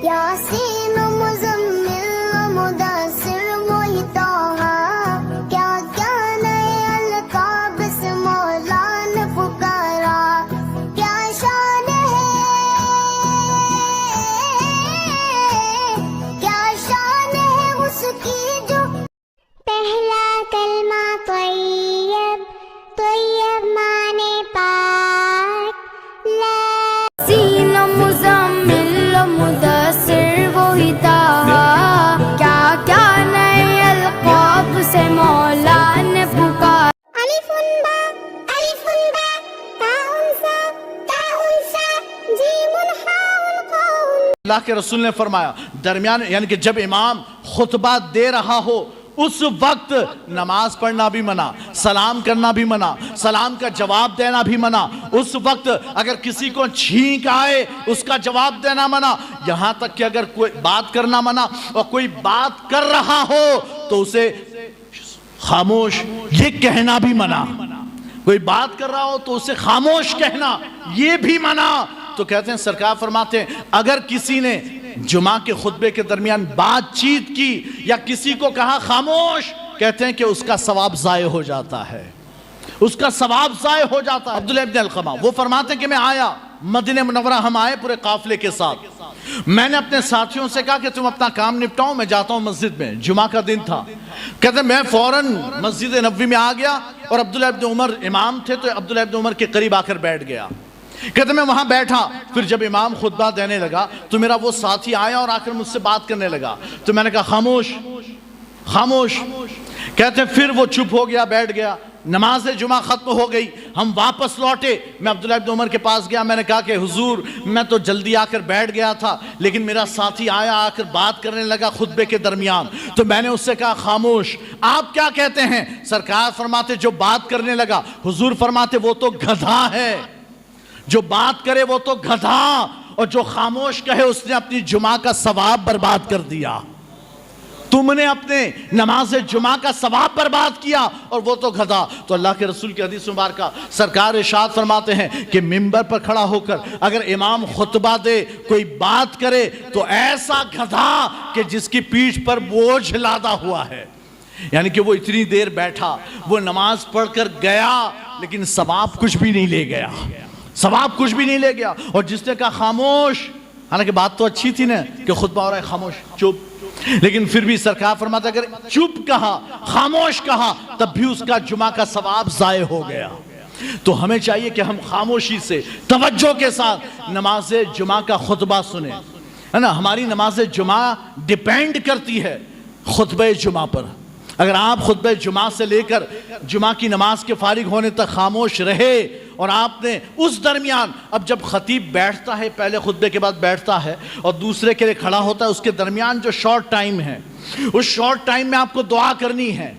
یاسین و مزمل و مدثر وہی طٰہٰ، کیا کیا نئے القاب سے مولا نے پکارا، کیا شان ہے، کیا شان ہے اس کی جو پہلا کلمہ طیب، طیب مانے پاک، یاسین و مزمل و مدثر وہی طٰہٰ، کیا کیا نئے القاب سے مولا نے پکارا۔ الف با تاء سا جیم ہاء قاف۔ اللہ کے رسول نے فرمایا درمیان یعنی کہ جب امام خطبہ دے رہا ہو اس وقت نماز پڑھنا بھی منع، سلام کرنا بھی منع، سلام کا جواب دینا بھی منع، اس وقت اگر کسی کو چھینک آئے اس کا جواب دینا منع، یہاں تک کہ اگر کوئی بات کرنا منع اور کوئی بات کر رہا ہو تو اسے خاموش یہ کہنا بھی منع، کوئی بات کر رہا ہو تو اسے خاموش کہنا یہ بھی منع۔ تو کہتے ہیں سرکار فرماتے ہیں اگر کسی نے جمعہ کے خطبے کے درمیان بات چیت کی یا کسی کو کہا خاموش، کہتے ہیں کہ اس کا ثواب ضائع ہو جاتا ہے، اس کا ثواب ضائع ہو جاتا ہے۔ عبداللہ ابن القمہ وہ فرماتے ہیں کہ میں آیا مدینہ منورہ، ہم آئے پورے قافلے کے ساتھ، میں نے اپنے ساتھیوں سے کہا کہ تم اپنا کام نپٹاؤ، میں جاتا ہوں مسجد میں، جمعہ کا دن تھا۔ کہتے ہیں میں فوراً مسجد نبوی میں آ گیا اور عبداللہ ابن عمر امام تھے تو عبداللہ ابن عمر کے قریب آ کر بیٹھ گیا۔ کہتے میں وہاں بیٹھا، پھر جب امام خطبہ دینے لگا تو میرا وہ ساتھی آیا اور آ کر مجھ سے بات کرنے لگا، تو میں نے کہا خاموش خاموش۔ کہتے ہیں پھر وہ چپ ہو گیا، بیٹھ گیا، نماز جمعہ ختم ہو گئی، ہم واپس لوٹے، میں عبداللہ ابن عمر کے پاس گیا، میں نے کہا کہ حضور میں تو جلدی آ کر بیٹھ گیا تھا لیکن میرا ساتھی آیا، آ کر بات کرنے لگا خطبے کے درمیان، تو میں نے اس سے کہا خاموش، آپ کیا کہتے ہیں؟ سرکار فرماتے جو بات کرنے لگا، حضور فرماتے وہ تو گدھا ہے، جو بات کرے وہ تو گدھا، اور جو خاموش کہے اس نے اپنی جمعہ کا ثواب برباد کر دیا، تم نے اپنے نماز جمعہ کا ثواب برباد کیا اور وہ تو گدھا۔ تو اللہ کے رسول کی حدیث مبارکہ سرکار ارشاد فرماتے ہیں کہ منبر پر کھڑا ہو کر اگر امام خطبہ دے کوئی بات کرے تو ایسا گدھا کہ جس کی پیٹھ پر بوجھ لادا ہوا ہے، یعنی کہ وہ اتنی دیر بیٹھا، وہ نماز پڑھ کر گیا لیکن ثواب کچھ بھی نہیں لے گیا، ثواب کچھ بھی نہیں لے گیا۔ اور جس نے کہا خاموش، حالانکہ بات تو اچھی تھی نا کہ خطبہ ہو رہا ہے خاموش چپ، لیکن پھر بھی سرکار فرماتا اگر چپ کہا خاموش کہا تب بھی اس کا جمعہ کا ثواب ضائع ہو گیا۔ تو ہمیں چاہیے کہ ہم خاموشی سے توجہ کے ساتھ نماز جمعہ کا خطبہ سنیں، ہے نا، ہماری نماز جمعہ ڈیپینڈ کرتی ہے خطبہ جمعہ پر۔ اگر آپ خطبہ جمعہ سے لے کر جمعہ کی نماز کے فارغ ہونے تک خاموش رہے اور آپ نے اس درمیان، اب جب خطیب بیٹھتا ہے پہلے خطبے کے بعد بیٹھتا ہے اور دوسرے کے لیے کھڑا ہوتا ہے، اس کے درمیان جو شارٹ ٹائم ہے اس شارٹ ٹائم میں آپ کو دعا کرنی ہے،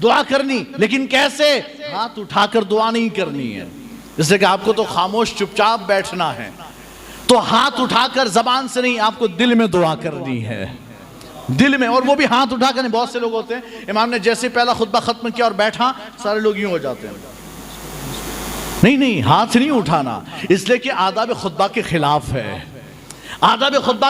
دعا کرنی، لیکن کیسے؟ ہاتھ اٹھا کر دعا نہیں کرنی ہے، اس لیے کہ آپ کو تو خاموش چپ چاپ بیٹھنا ہے، تو ہاتھ اٹھا کر زبان سے نہیں، آپ کو دل میں دعا کرنی ہے، دل میں، اور وہ بھی ہاتھ اٹھا کر نہیں۔ بہت سے لوگ ہوتے ہیں امام نے جیسے پہلا خطبہ ختم کیا اور بیٹھا، سارے لوگ یوں ہو جاتے ہیں، نہیں ہاتھ نہیں اٹھانا، اس لیے کہ آداب خطبہ کے خلاف ہے، آداب خطبہ